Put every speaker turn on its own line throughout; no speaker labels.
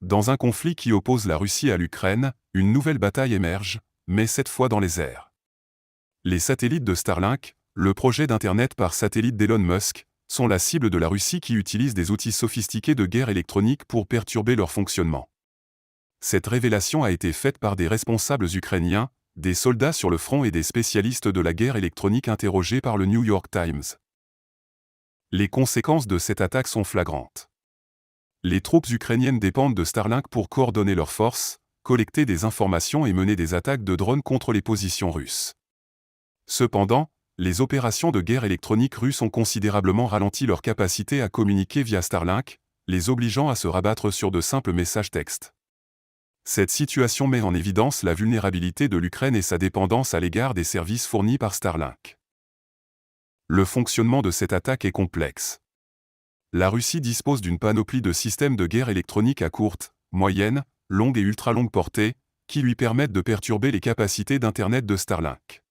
Dans un conflit qui oppose la Russie à l'Ukraine, une nouvelle bataille émerge, mais cette fois dans les airs. Les satellites de Starlink, le projet d'Internet par satellite d'Elon Musk, sont la cible de la Russie qui utilise des outils sophistiqués de guerre électronique pour perturber leur fonctionnement. Cette révélation a été faite par des responsables ukrainiens, des soldats sur le front et des spécialistes de la guerre électronique interrogés par le New York Times. Les conséquences de cette attaque sont flagrantes. Les troupes ukrainiennes dépendent de Starlink pour coordonner leurs forces, collecter des informations et mener des attaques de drones contre les positions russes. Cependant, les opérations de guerre électronique russes ont considérablement ralenti leur capacité à communiquer via Starlink, les obligeant à se rabattre sur de simples messages textes. Cette situation met en évidence la vulnérabilité de l'Ukraine et sa dépendance à l'égard des services fournis par Starlink. Le fonctionnement de cette attaque est complexe. La Russie dispose d'une panoplie de systèmes de guerre électronique à courte, moyenne, longue et ultra-longue portée, qui lui permettent de perturber les capacités d'Internet de Starlink.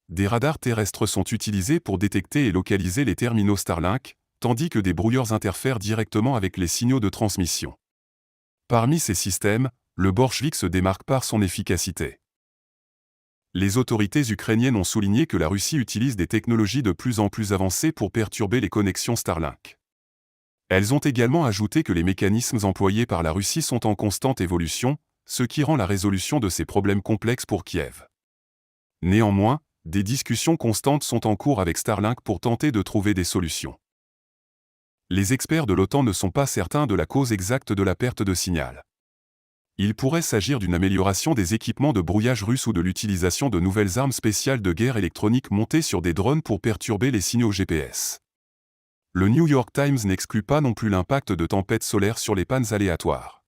Des radars terrestres sont utilisés pour détecter et localiser les terminaux Starlink, tandis que des brouilleurs interfèrent directement avec les signaux de transmission. Parmi ces systèmes, le Borchvik se démarque par son efficacité. Les autorités ukrainiennes ont souligné que la Russie utilise des technologies de plus en plus avancées pour perturber les connexions Starlink. Elles ont également ajouté que les mécanismes employés par la Russie sont en constante évolution, ce qui rend la résolution de ces problèmes complexe pour Kiev. Néanmoins, des discussions constantes sont en cours avec Starlink pour tenter de trouver des solutions. Les experts de l'OTAN ne sont pas certains de la cause exacte de la perte de signal. Il pourrait s'agir d'une amélioration des équipements de brouillage russes ou de l'utilisation de nouvelles armes spéciales de guerre électronique montées sur des drones pour perturber les signaux GPS. Le New York Times n'exclut pas non plus l'impact de tempêtes solaires sur les pannes aléatoires.